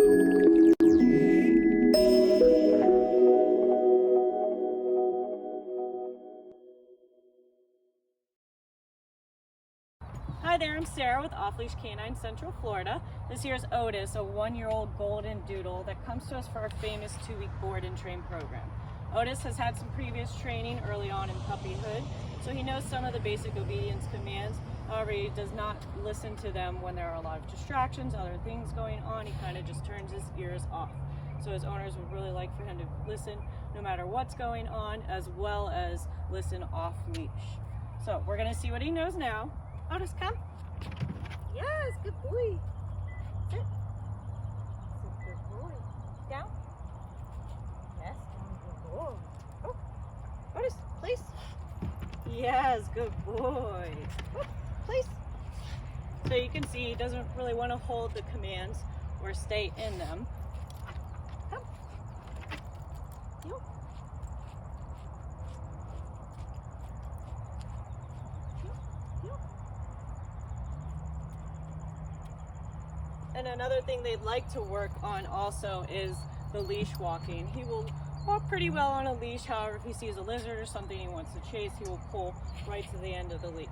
Hi there, I'm Sarah with Off Leash Canine Central Florida. This here is Otis, a 1-year-old Goldendoodle that comes to us for our famous 2-week board and train program. Otis has had some previous training early on in puppyhood, so he knows some of the basic obedience commands. However, he does not listen to them when there are a lot of distractions, other things going on. He kind of just turns his ears off. So his owners would really like for him to listen no matter what's going on, as well as listen off leash. So we're going to see what he knows now. Otis, come. Yes, good boy. Sit. Sit, good boy. Down. Yes, good boy. Oh, Otis, place. Yes, good boy. Oh, place. So you can see he doesn't really want to hold the commands or stay in them. Come. Yo. And another thing they'd like to work on also is the leash walking. He will walk pretty well on a leash. However, if he sees a lizard or something he wants to chase, he will pull right to the end of the leash.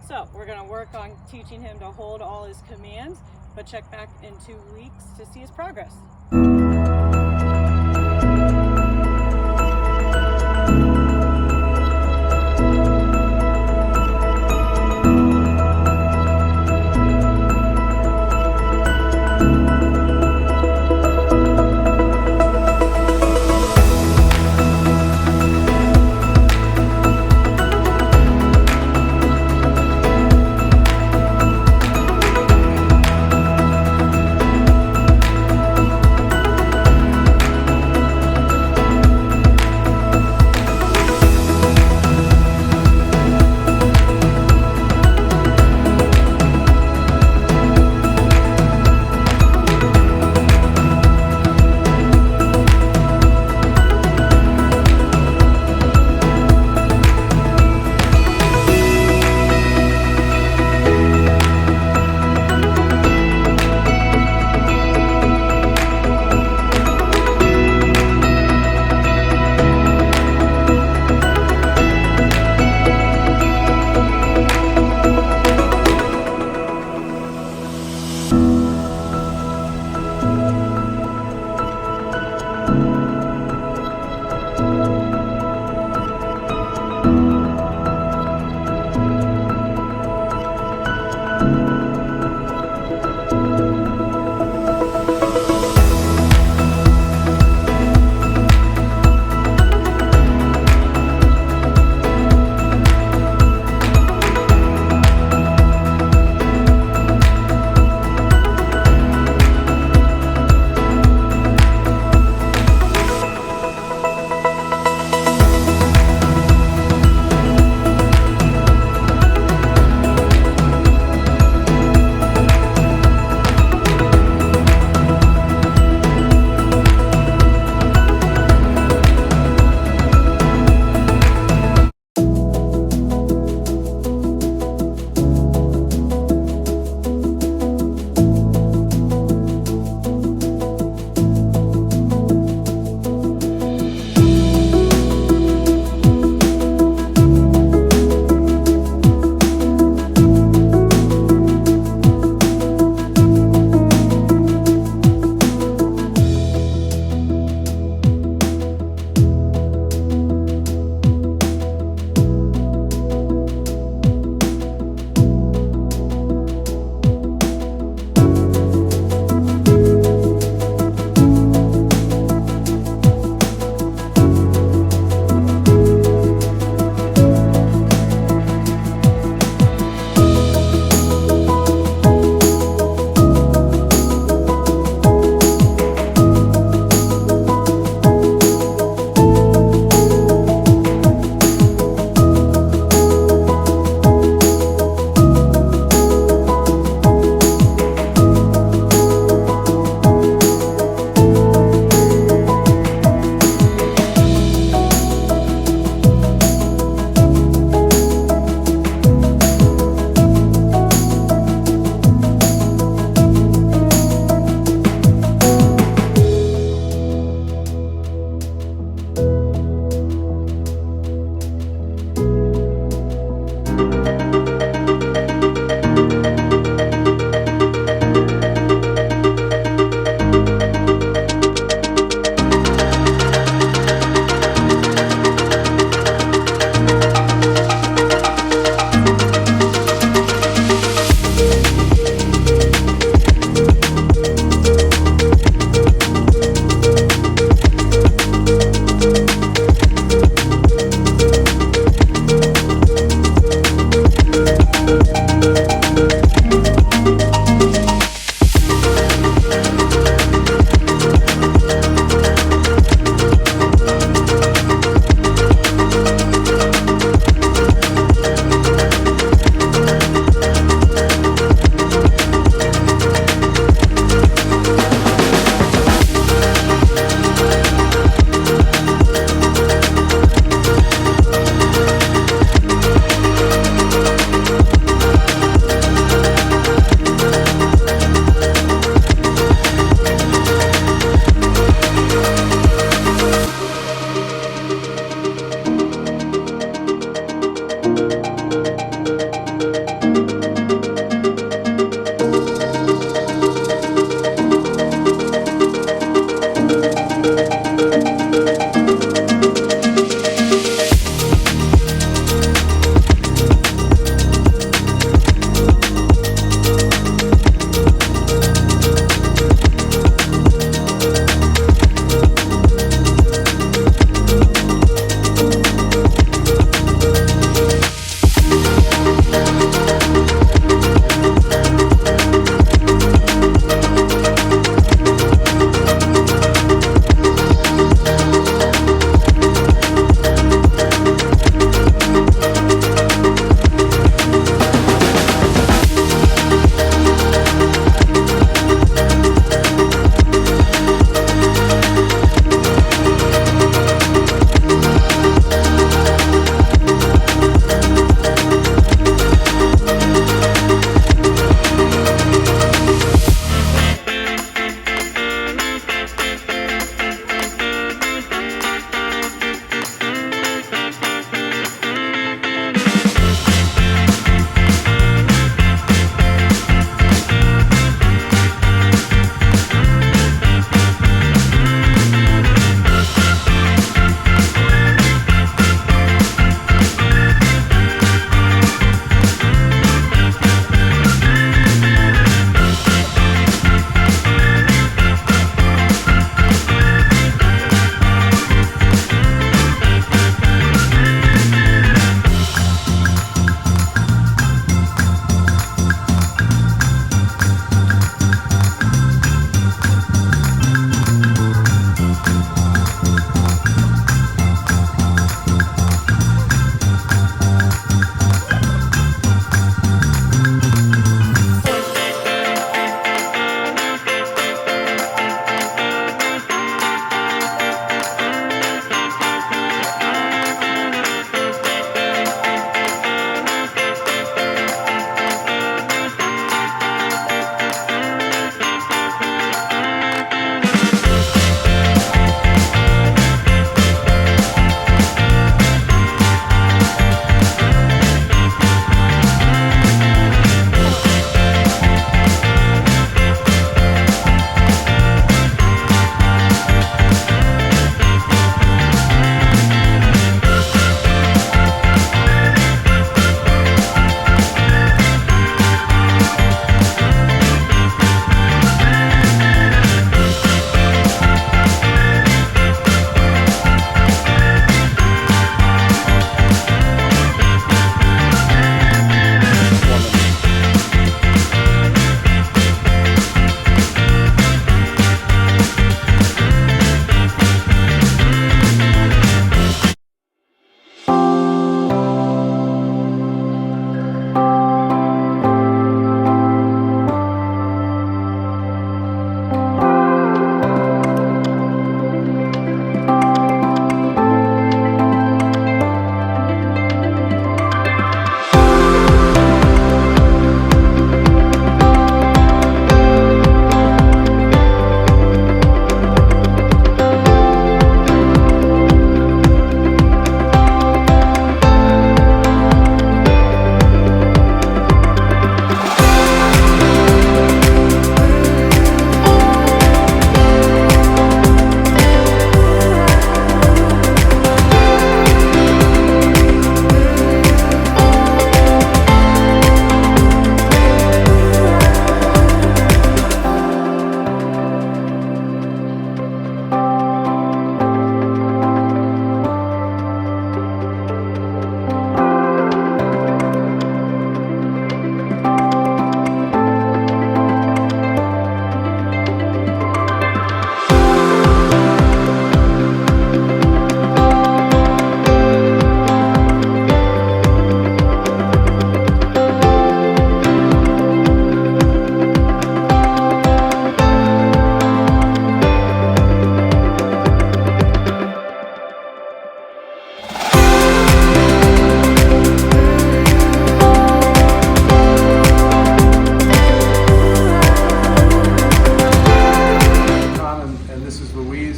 So we're going to work on teaching him to hold all his commands, but check back in 2 weeks to see his progress.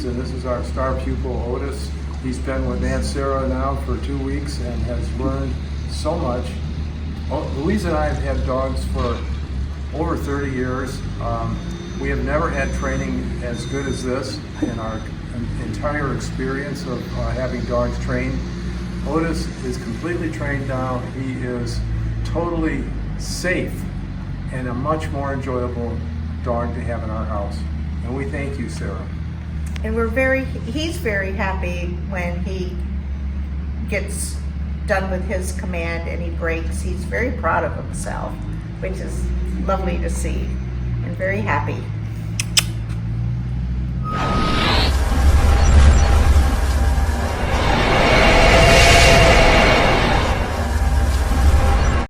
and this is our star pupil, Otis. He's been with Aunt Sarah now for 2 weeks and has learned so much. Louise and I have had dogs for over 30 years. We have never had training as good as this in our entire experience of having dogs trained. Otis is completely trained now. He is totally safe and a much more enjoyable dog to have in our house. And we thank you, Sarah. And he's very happy when he gets done with his command and he breaks. He's very proud of himself, which is lovely to see, and very happy.